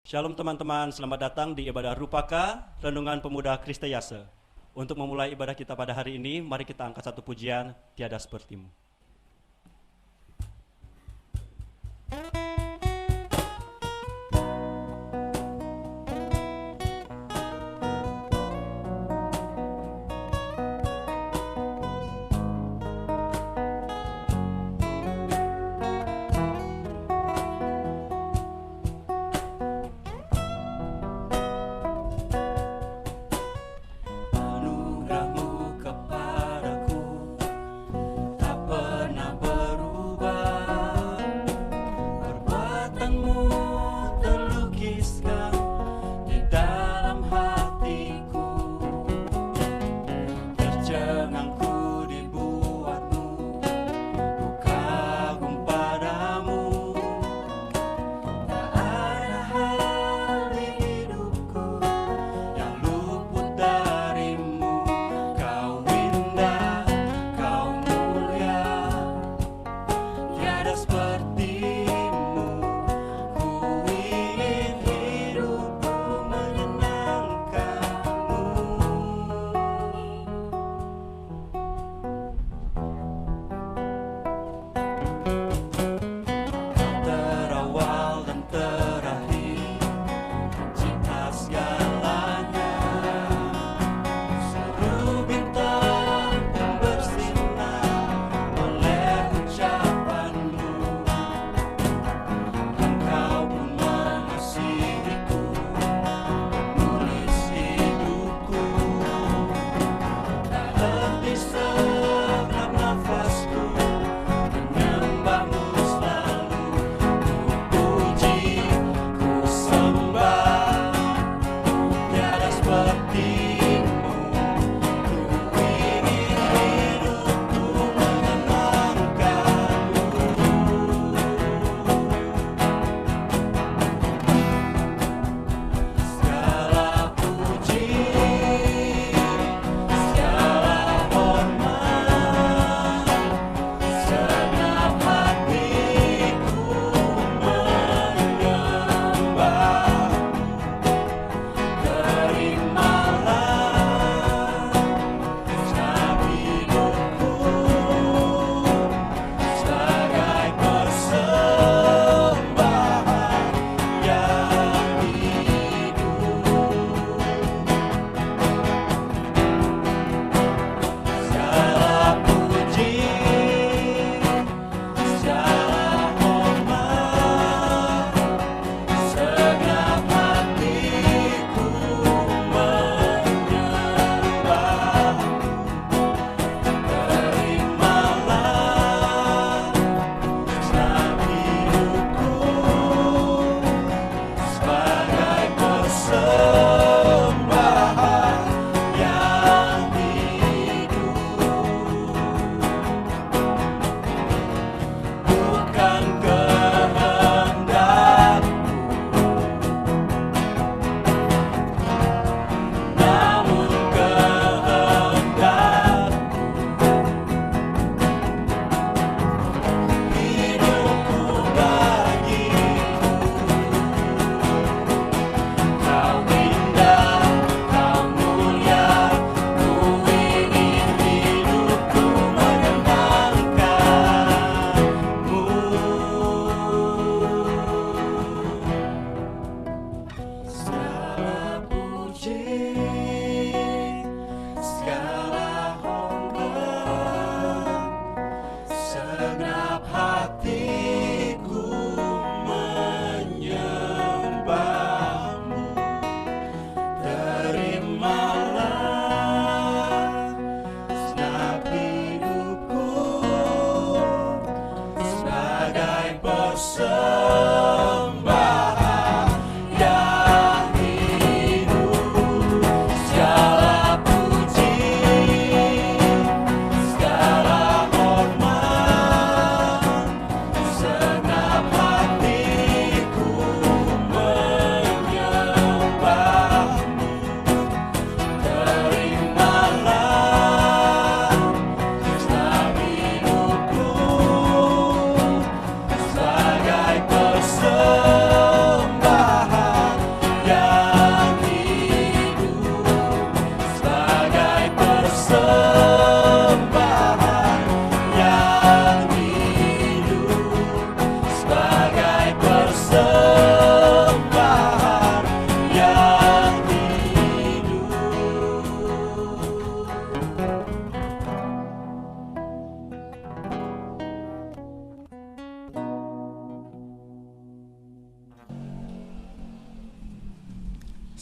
Shalom teman-teman, selamat datang di ibadah Rupaka, Renungan Pemuda Kristeyase. Untuk memulai ibadah kita pada hari ini, mari kita angkat satu pujian, Tiada Sepertimu. Anugerahmu kepadaku tak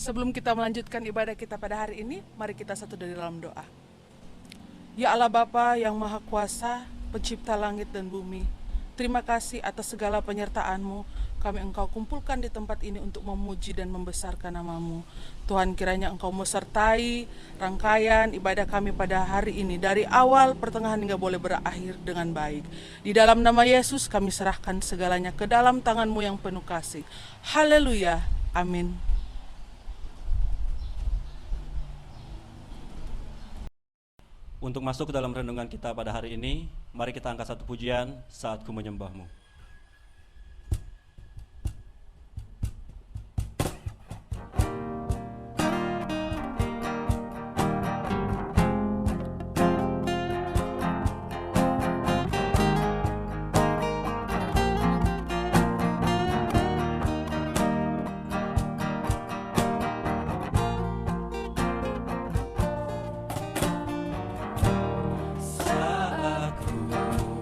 Sebelum kita melanjutkan ibadah kita pada hari ini, mari kita satu dari dalam doa. Ya Allah Bapa yang Maha Kuasa, Pencipta langit dan bumi, terima kasih atas segala penyertaan-Mu. Kami Engkau kumpulkan di tempat ini untuk memuji dan membesarkan nama-Mu. Tuhan, kiranya Engkau mesertai rangkaian ibadah kami pada hari ini, dari awal, pertengahan hingga boleh berakhir dengan baik. Di dalam nama Yesus kami serahkan segalanya ke dalam tangan-Mu yang penuh kasih. Haleluya, amin. Untuk masuk ke dalam renungan kita pada hari ini, mari kita angkat satu pujian, Saat Ku Menyembah-Mu. Saat ku menyembah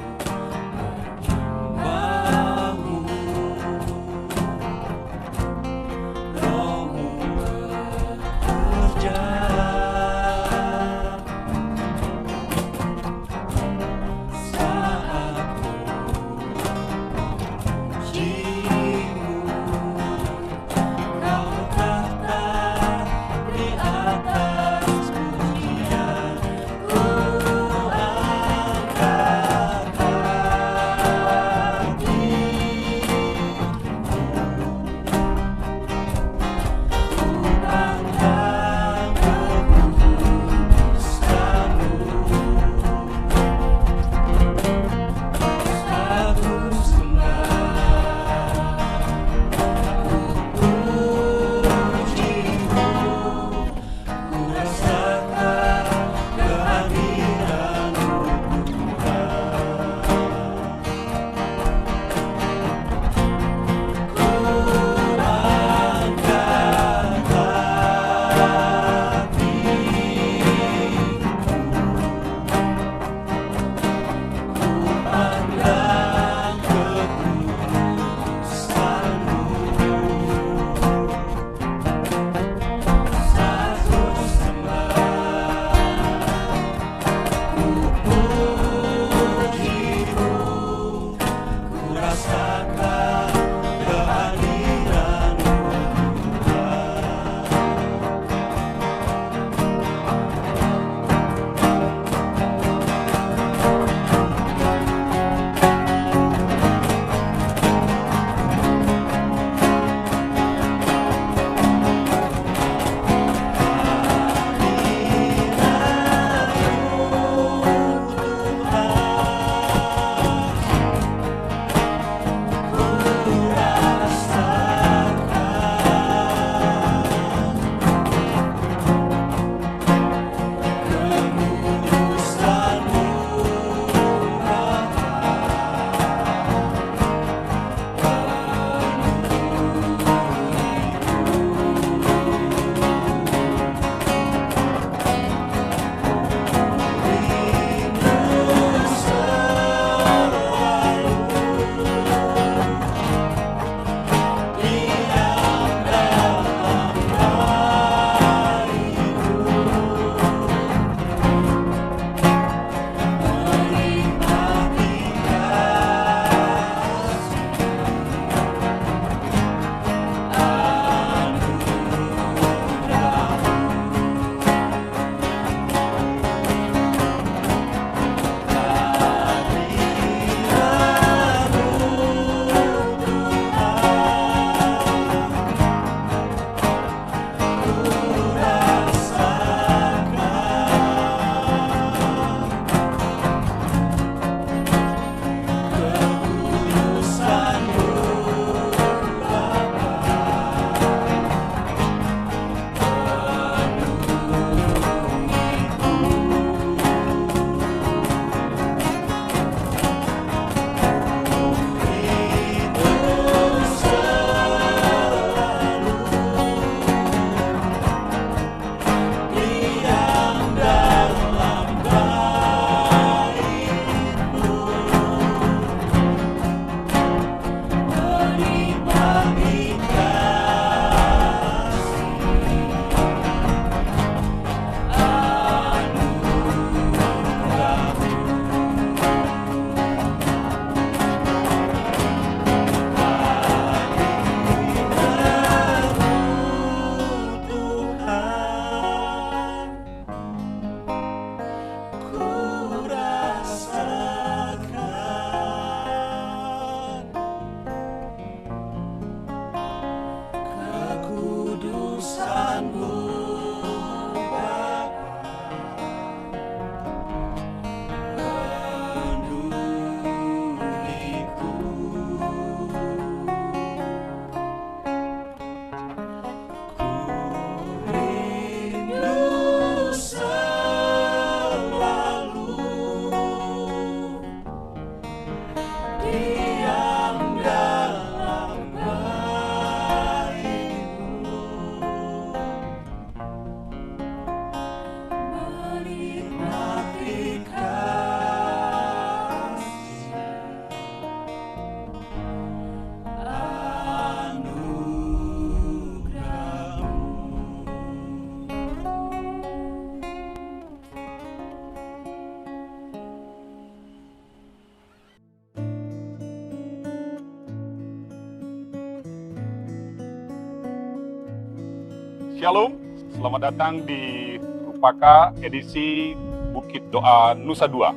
Shalom, selamat datang di Rupaka edisi Bukit Doa Nusa Dua.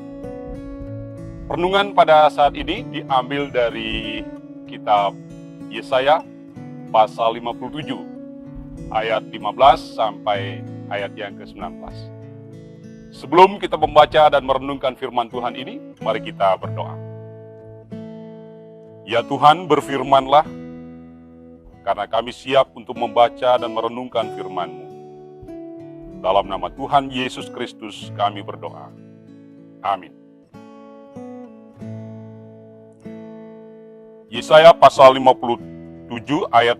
Renungan pada saat ini diambil dari kitab Yesaya pasal 57 ayat 15 sampai ayat yang ke-19. Sebelum kita membaca dan merenungkan firman Tuhan ini, mari kita berdoa. Ya Tuhan, berfirman-Lah, karena kami siap untuk membaca dan merenungkan firman-Mu. Dalam nama Tuhan Yesus Kristus kami berdoa. Amin. Yesaya pasal 57 ayat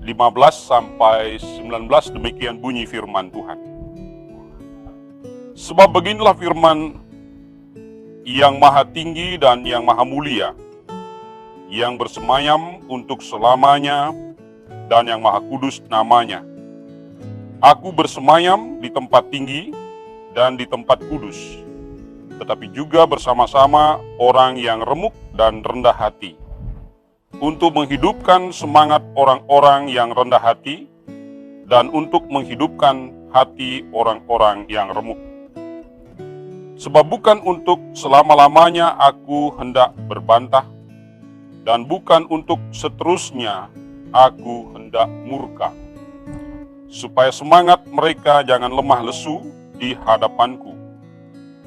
15 sampai 19, demikian bunyi firman Tuhan. Sebab beginilah firman yang maha tinggi dan yang maha mulia, yang bersemayam untuk selamanya, dan yang maha kudus namanya. Aku bersemayam di tempat tinggi dan di tempat kudus, tetapi juga bersama-sama orang yang remuk dan rendah hati, untuk menghidupkan semangat orang-orang yang rendah hati, dan untuk menghidupkan hati orang-orang yang remuk. Sebab bukan untuk selama-lamanya aku hendak berbantah, dan bukan untuk seterusnya aku hendak murka, supaya semangat mereka jangan lemah lesu di hadapanku,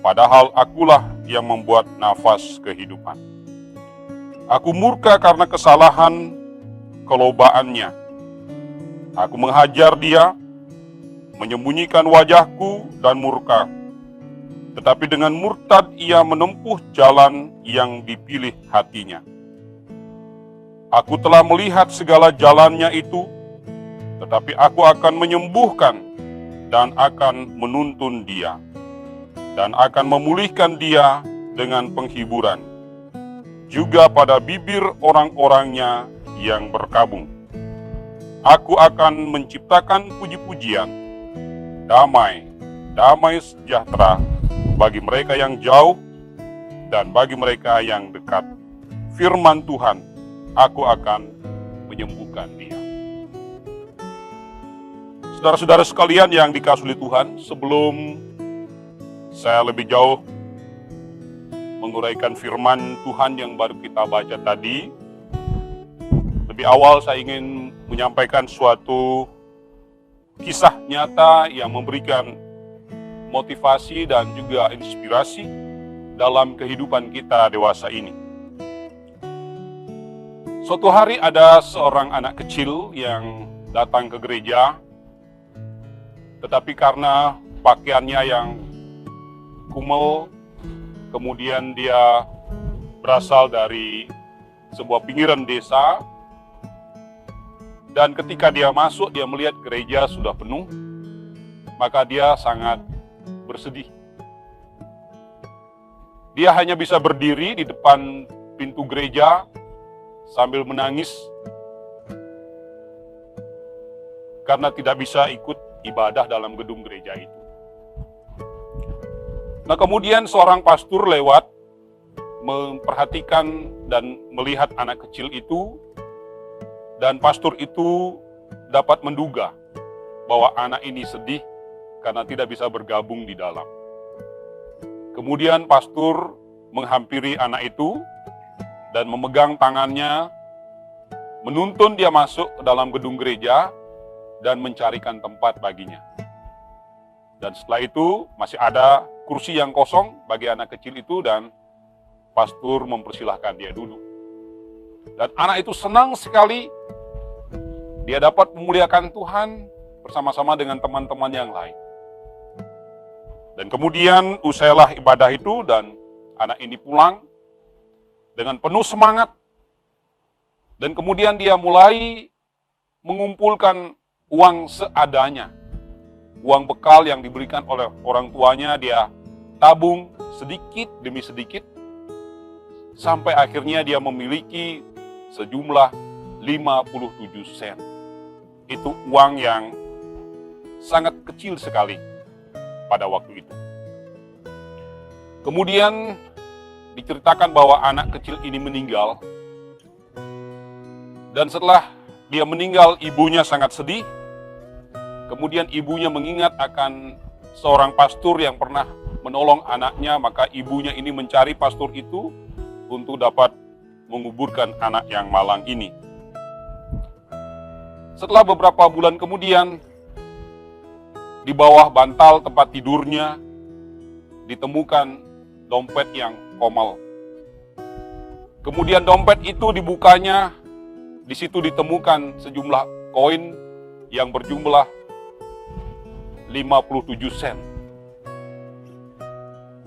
padahal akulah yang membuat nafas kehidupan. Aku murka karena kesalahan kelobaannya. Aku menghajar dia, menyembunyikan wajahku dan murka. Tetapi dengan murtad ia menempuh jalan yang dipilih hatinya. Aku telah melihat segala jalannya itu, tetapi aku akan menyembuhkan dan akan menuntun dia, dan akan memulihkan dia dengan penghiburan, juga pada bibir orang-orangnya yang berkabung. Aku akan menciptakan puji-pujian, damai sejahtera bagi mereka yang jauh dan bagi mereka yang dekat. Firman Tuhan, aku akan menyembuhkan dia. Saudara-saudara sekalian yang dikasihi Tuhan, sebelum saya lebih jauh menguraikan firman Tuhan yang baru kita baca tadi, lebih awal saya ingin menyampaikan suatu kisah nyata yang memberikan motivasi dan juga inspirasi dalam kehidupan kita dewasa ini. Suatu hari ada seorang anak kecil yang datang ke gereja, tetapi karena pakaiannya yang kumel, kemudian dia berasal dari sebuah pinggiran desa, dan ketika dia masuk, dia melihat gereja sudah penuh, maka dia sangat bersedih. Dia hanya bisa berdiri di depan pintu gereja sambil menangis karena tidak bisa ikut ibadah dalam gedung gereja itu. Nah, kemudian seorang pastor lewat memperhatikan dan melihat anak kecil itu, dan pastor itu dapat menduga bahwa anak ini sedih karena tidak bisa bergabung di dalam. Kemudian pastor menghampiri anak itu dan memegang tangannya, menuntun dia masuk ke dalam gedung gereja dan mencarikan tempat baginya. Dan setelah itu masih ada kursi yang kosong bagi anak kecil itu, dan pastor mempersilahkan dia duduk. Dan anak itu senang sekali, dia dapat memuliakan Tuhan bersama-sama dengan teman-teman yang lain. Dan kemudian usailah ibadah itu, dan anak ini pulang dengan penuh semangat, dan kemudian dia mulai mengumpulkan uang seadanya. Uang bekal yang diberikan oleh orang tuanya dia tabung sedikit demi sedikit, sampai akhirnya dia memiliki sejumlah 57 sen. Itu uang yang sangat kecil sekali pada waktu itu. Kemudian diceritakan bahwa anak kecil ini meninggal, dan setelah dia meninggal, ibunya sangat sedih Kemudian ibunya mengingat akan seorang pastor yang pernah menolong anaknya, maka ibunya ini mencari pastor itu untuk dapat menguburkan anak yang malang ini. Setelah beberapa bulan kemudian, di bawah bantal tempat tidurnya ditemukan dompet yang komal. Kemudian dompet itu dibukanya, di situ ditemukan sejumlah koin yang berjumlah 57 sen.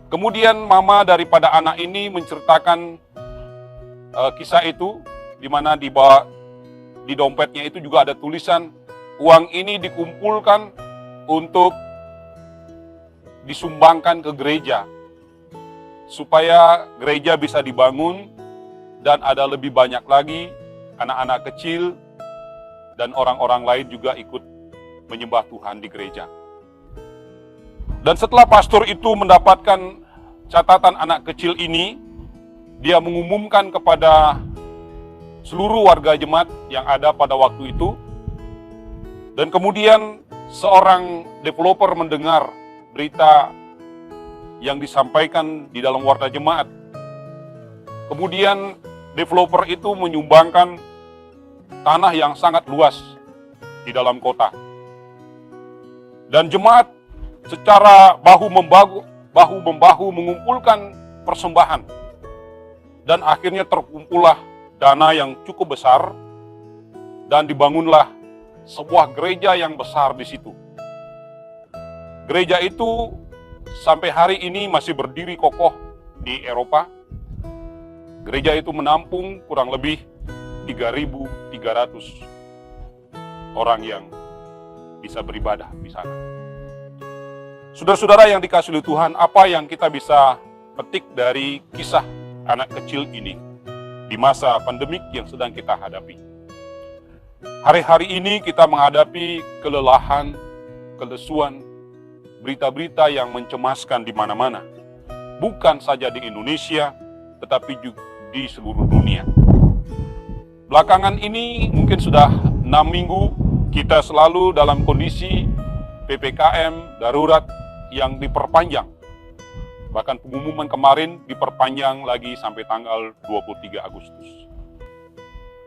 Kemudian mama daripada anak ini menceritakan kisah itu, di mana di bawah di dompetnya itu juga ada tulisan, uang ini dikumpulkan untuk disumbangkan ke gereja, supaya gereja bisa dibangun dan ada lebih banyak lagi anak-anak kecil dan orang-orang lain juga ikut menyembah Tuhan di gereja. Dan setelah pastor itu mendapatkan catatan anak kecil ini, dia mengumumkan kepada seluruh warga jemaat yang ada pada waktu itu. Dan kemudian seorang developer mendengar berita yang disampaikan di dalam warta jemaat. Kemudian developer itu menyumbangkan tanah yang sangat luas di dalam kota. Dan jemaat secara bahu-membahu mengumpulkan persembahan. Dan akhirnya terkumpullah dana yang cukup besar dan dibangunlah sebuah gereja yang besar di situ. Gereja itu sampai hari ini masih berdiri kokoh di Eropa. Gereja itu menampung kurang lebih 3.300 orang yang bisa beribadah di sana. Saudara-saudara yang dikasihi Tuhan, apa yang kita bisa petik dari kisah anak kecil ini di masa pandemik yang sedang kita hadapi? Hari-hari ini kita menghadapi kelelahan, kelesuan, berita-berita yang mencemaskan di mana-mana. Bukan saja di Indonesia, tetapi juga di seluruh dunia. Belakangan ini mungkin sudah 6 minggu kita selalu dalam kondisi PPKM darurat yang diperpanjang. Bahkan pengumuman kemarin diperpanjang lagi sampai tanggal 23 Agustus.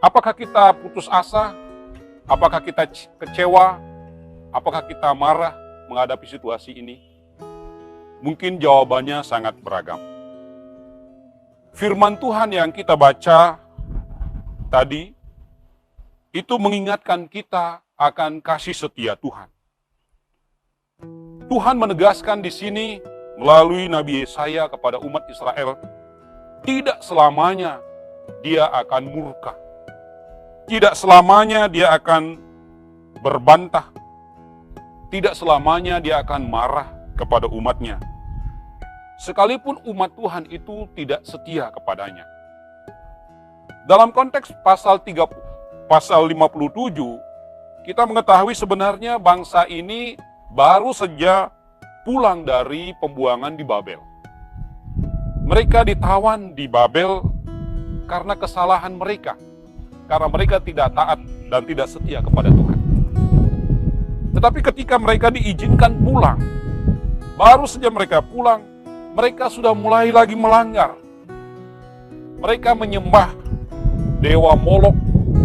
Apakah kita putus asa? Apakah kita kecewa? Apakah kita marah menghadapi situasi ini? Mungkin jawabannya sangat beragam. Firman Tuhan yang kita baca tadi, itu mengingatkan kita akan kasih setia Tuhan. Tuhan menegaskan di sini melalui Nabi Yesaya kepada umat Israel, tidak selamanya dia akan murka. Tidak selamanya dia akan berbantah. Tidak selamanya dia akan marah kepada umatnya. Sekalipun umat Tuhan itu tidak setia kepadanya. Dalam konteks pasal 57, kita mengetahui sebenarnya bangsa ini baru saja pulang dari pembuangan di Babel. Mereka ditawan di Babel karena kesalahan mereka. Karena mereka tidak taat dan tidak setia kepada Tuhan. Tetapi ketika mereka diizinkan pulang, baru saja mereka pulang, mereka sudah mulai lagi melanggar. Mereka menyembah dewa Molok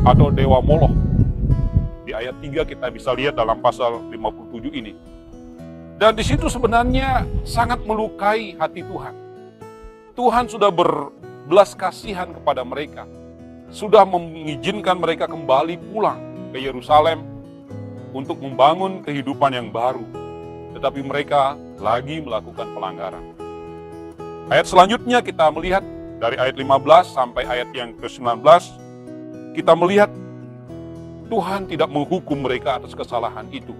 atau dewa Moloch. Di ayat 3 kita bisa lihat dalam pasal 57 ini. Dan di situ sebenarnya sangat melukai hati Tuhan. Tuhan sudah berbelas kasihan kepada mereka. Sudah mengizinkan mereka kembali pulang ke Yerusalem untuk membangun kehidupan yang baru. Tetapi mereka lagi melakukan pelanggaran. Ayat selanjutnya kita melihat dari ayat 15 sampai ayat yang ke-19, kita melihat Tuhan tidak menghukum mereka atas kesalahan itu.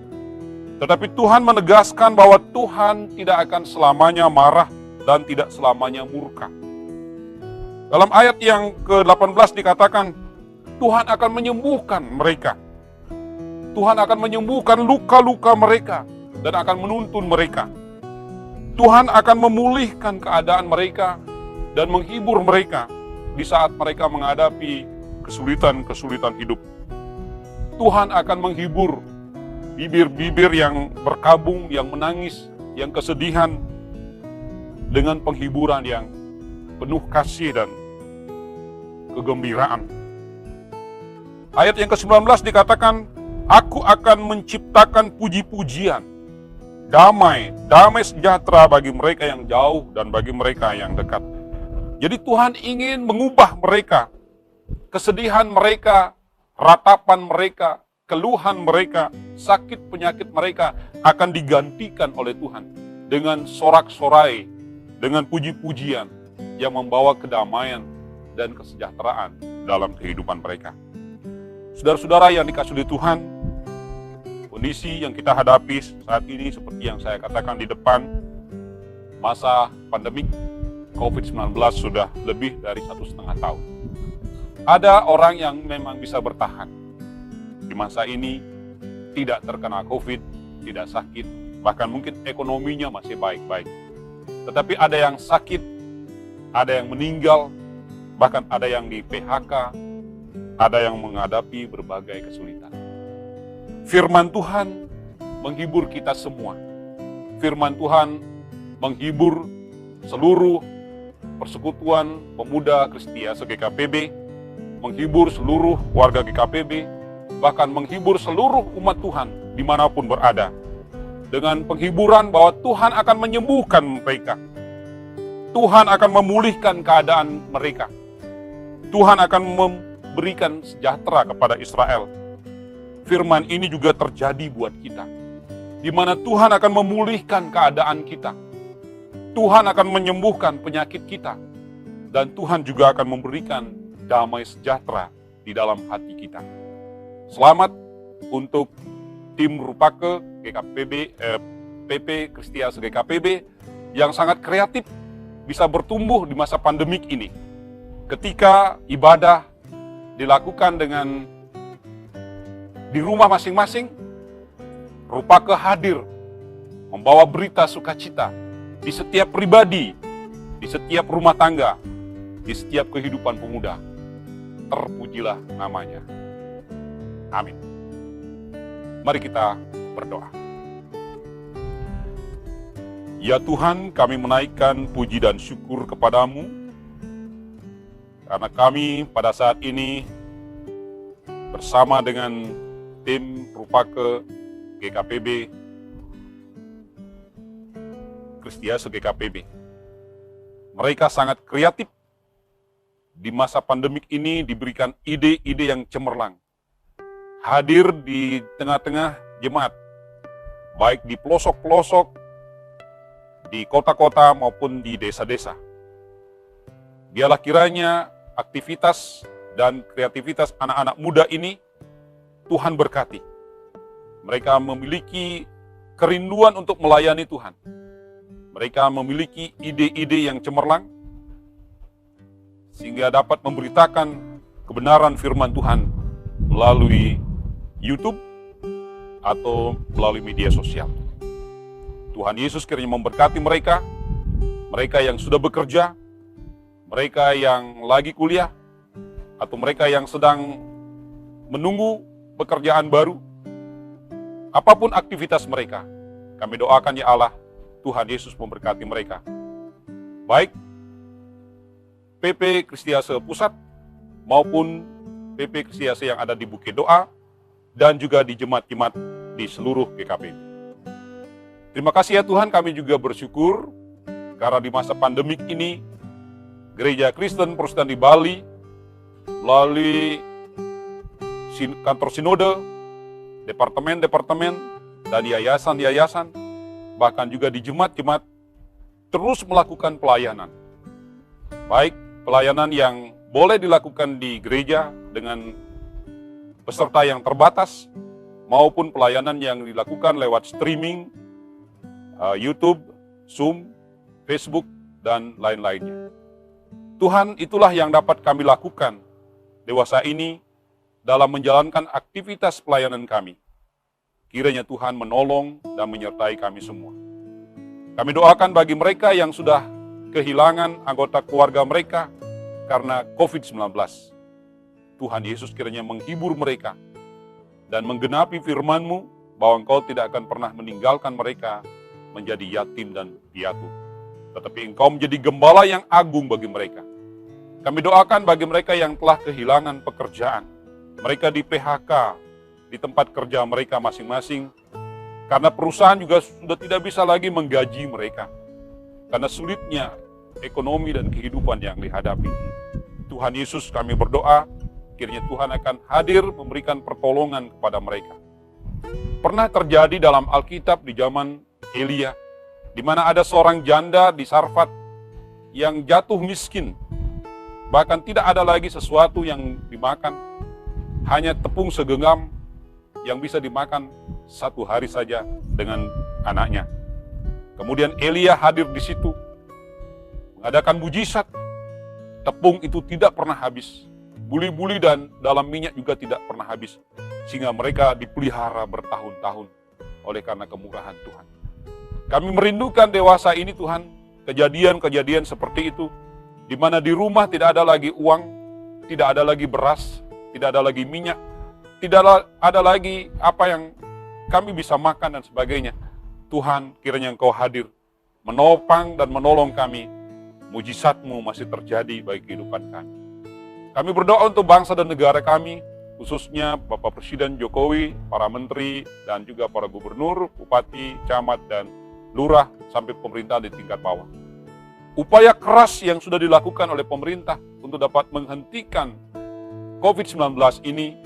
Tetapi Tuhan menegaskan bahwa Tuhan tidak akan selamanya marah dan tidak selamanya murka. Dalam ayat yang ke-18 dikatakan, Tuhan akan menyembuhkan mereka. Tuhan akan menyembuhkan luka-luka mereka dan akan menuntun mereka. Tuhan akan memulihkan keadaan mereka dan menghibur mereka di saat mereka menghadapi kesulitan-kesulitan hidup. Tuhan akan menghibur bibir-bibir yang berkabung, yang menangis, yang kesedihan, dengan penghiburan yang penuh kasih dan kegembiraan. Ayat yang ke-19 dikatakan, aku akan menciptakan puji-pujian, damai sejahtera bagi mereka yang jauh dan bagi mereka yang dekat. Jadi Tuhan ingin mengubah mereka, kesedihan mereka, ratapan mereka, keluhan mereka, sakit penyakit mereka akan digantikan oleh Tuhan dengan sorak-sorai, dengan puji-pujian yang membawa kedamaian dan kesejahteraan dalam kehidupan mereka. Saudara-saudara yang dikasihi oleh Tuhan, kondisi yang kita hadapi saat ini seperti yang saya katakan di depan, masa pandemik COVID-19 sudah lebih dari 1,5 tahun. Ada orang yang memang bisa bertahan di masa ini, tidak terkena COVID, tidak sakit, bahkan mungkin ekonominya masih baik-baik. Tetapi ada yang sakit, ada yang meninggal, bahkan ada yang di PHK, ada yang menghadapi berbagai kesulitan. Firman Tuhan menghibur kita semua. Firman Tuhan menghibur seluruh persekutuan pemuda Kristiase GKPB, menghibur seluruh warga GKPB, bahkan menghibur seluruh umat Tuhan dimanapun berada. Dengan penghiburan bahwa Tuhan akan menyembuhkan mereka. Tuhan akan memulihkan keadaan mereka. Tuhan akan memberikan sejahtera kepada Israel. Firman ini juga terjadi buat kita, di mana Tuhan akan memulihkan keadaan kita. Tuhan akan menyembuhkan penyakit kita, dan Tuhan juga akan memberikan damai sejahtera di dalam hati kita. Selamat untuk tim Rupake GKPB, PP Kristiase GKPB yang sangat kreatif bisa bertumbuh di masa pandemik ini. Ketika ibadah dilakukan dengan di rumah masing-masing, Rupake hadir membawa berita sukacita di setiap pribadi, di setiap rumah tangga, di setiap kehidupan pemuda. Terpujilah namanya. Amin. Mari kita berdoa. Ya Tuhan, kami menaikkan puji dan syukur kepadamu, karena kami pada saat ini bersama dengan tim Rupake GKPB, Kristiase GKPB. Mereka sangat kreatif di masa pandemik ini, diberikan ide-ide yang cemerlang. Hadir di tengah-tengah jemaat, baik di pelosok-pelosok, di kota-kota maupun di desa-desa. Biarlah kiranya aktivitas dan kreativitas anak-anak muda ini Tuhan berkati. Mereka memiliki kerinduan untuk melayani Tuhan. Mereka memiliki ide-ide yang cemerlang, sehingga dapat memberitakan kebenaran firman Tuhan melalui YouTube atau melalui media sosial. Tuhan Yesus kiranya memberkati mereka, mereka yang sudah bekerja, mereka yang lagi kuliah, atau mereka yang sedang menunggu pekerjaan baru. Apapun aktivitas mereka, kami doakan ya Allah, Tuhan Yesus memberkati mereka. Baik PP Kristiase Pusat maupun PP Kristiase yang ada di Bukit Doa, dan juga di jemaat-jemaat di seluruh GKPB. Terima kasih ya Tuhan, kami juga bersyukur karena di masa pandemik ini Gereja Kristen Protestan di Bali melalui kantor sinode, departemen-departemen, dan yayasan-yayasan, bahkan juga di jemaat-jemaat terus melakukan pelayanan. Baik pelayanan yang boleh dilakukan di gereja dengan peserta yang terbatas, maupun pelayanan yang dilakukan lewat streaming, YouTube, Zoom, Facebook, dan lain-lainnya. Tuhan, itulah yang dapat kami lakukan dewasa ini dalam menjalankan aktivitas pelayanan kami. Kiranya Tuhan menolong dan menyertai kami semua. Kami doakan bagi mereka yang sudah kehilangan anggota keluarga mereka karena COVID-19. Tuhan Yesus kiranya menghibur mereka dan menggenapi firman-Mu bahwa Engkau tidak akan pernah meninggalkan mereka menjadi yatim dan piatu. Tetapi Engkau menjadi gembala yang agung bagi mereka. Kami doakan bagi mereka yang telah kehilangan pekerjaan. Mereka di PHK, di tempat kerja mereka masing-masing. Karena perusahaan juga sudah tidak bisa lagi menggaji mereka. Karena sulitnya ekonomi dan kehidupan yang dihadapi. Tuhan Yesus, kami berdoa, kiranya Tuhan akan hadir memberikan pertolongan kepada mereka. Pernah terjadi dalam Alkitab di zaman Elia, di mana ada seorang janda di Sarfat yang jatuh miskin. Bahkan tidak ada lagi sesuatu yang dimakan, hanya tepung segenggam yang bisa dimakan satu hari saja dengan anaknya. Kemudian Elia hadir di situ, mengadakan mujizat. Tepung itu tidak pernah habis. Buli-buli dan dalam minyak juga tidak pernah habis. Sehingga mereka dipelihara bertahun-tahun oleh karena kemurahan Tuhan. Kami merindukan dewasa ini Tuhan, kejadian-kejadian seperti itu, di mana di rumah tidak ada lagi uang, tidak ada lagi beras, tidak ada lagi minyak, tidak ada lagi apa yang kami bisa makan dan sebagainya. Tuhan, kiranya Engkau hadir, menopang dan menolong kami. Mujizat-Mu masih terjadi bagi kehidupan kami. Kami berdoa untuk bangsa dan negara kami, khususnya Bapak Presiden Jokowi, para menteri, dan juga para gubernur, bupati, camat, dan lurah, sampai pemerintah di tingkat bawah. Upaya keras yang sudah dilakukan oleh pemerintah untuk dapat menghentikan COVID-19 ini,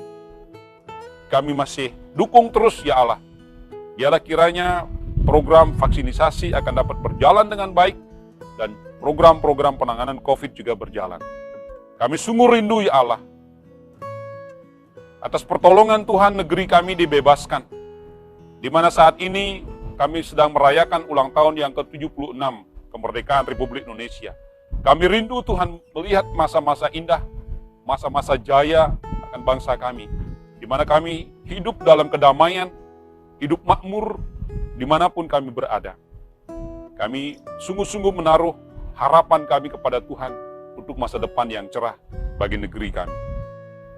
kami masih dukung terus ya Allah. Biarlah kiranya program vaksinisasi akan dapat berjalan dengan baik, dan program-program penanganan COVID juga berjalan. Kami sungguh rindu ya Allah. Atas pertolongan Tuhan, negeri kami dibebaskan. Di mana saat ini kami sedang merayakan ulang tahun yang ke-76 kemerdekaan Republik Indonesia. Kami rindu Tuhan melihat masa-masa indah, masa-masa jaya akan bangsa kami. Di mana kami hidup dalam kedamaian, hidup makmur, dimanapun kami berada. Kami sungguh-sungguh menaruh harapan kami kepada Tuhan untuk masa depan yang cerah bagi negeri kami.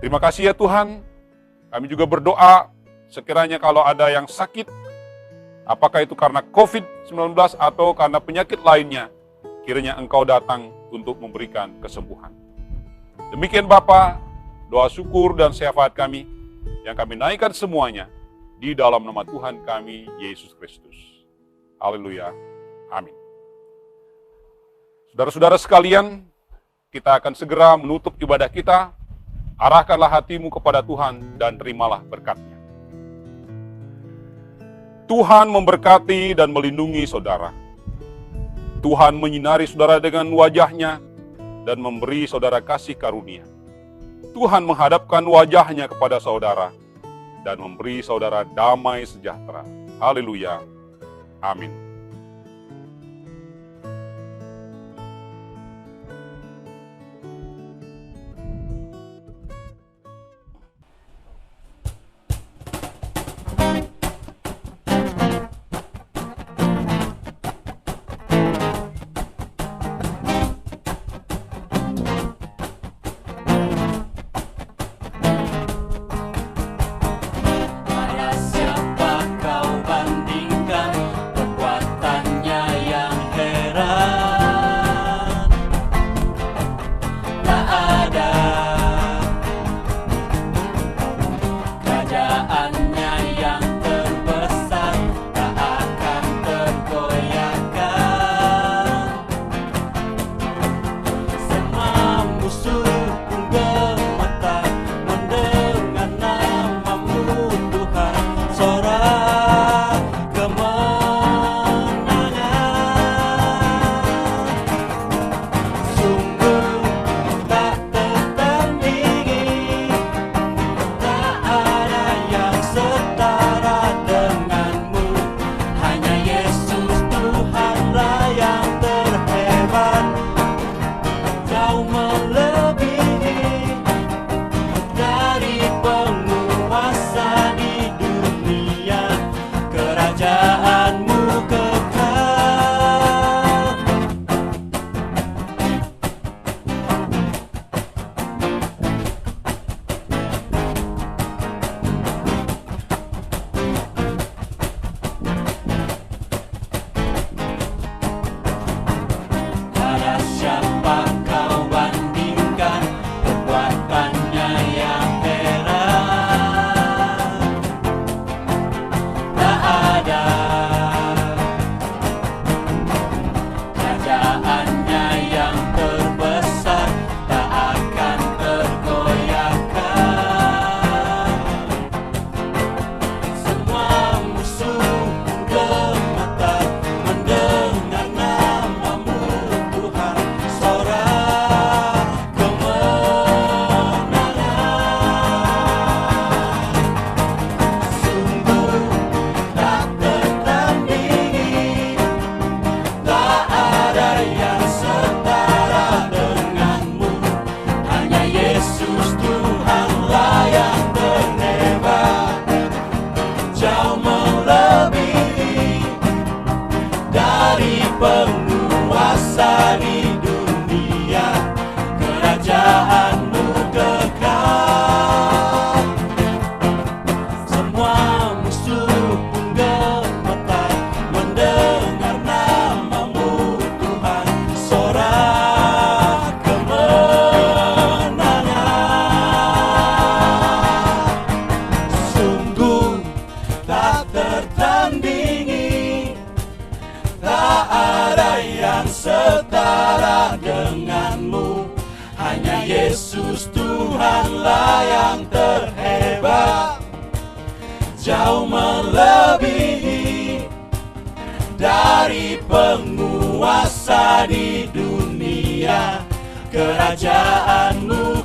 Terima kasih ya Tuhan. Kami juga berdoa sekiranya kalau ada yang sakit, apakah itu karena COVID-19 atau karena penyakit lainnya, kiranya Engkau datang untuk memberikan kesembuhan. Demikian Bapa, doa syukur dan syafaat kami yang kami naikkan semuanya di dalam nama Tuhan kami, Yesus Kristus. Haleluya. Amin. Saudara-saudara sekalian, kita akan segera menutup ibadah kita. Arahkanlah hatimu kepada Tuhan dan terimalah berkat-Nya. Tuhan memberkati dan melindungi saudara. Tuhan menyinari saudara dengan wajah-Nya dan memberi saudara kasih karunia. Tuhan menghadapkan wajah-Nya kepada saudara dan memberi saudara damai sejahtera. Haleluya. Amin. Siapa kau bandingkan kekuatan Allah yang terhebat, jauh melebihi dari penguasa di dunia. Kerajaan-Mu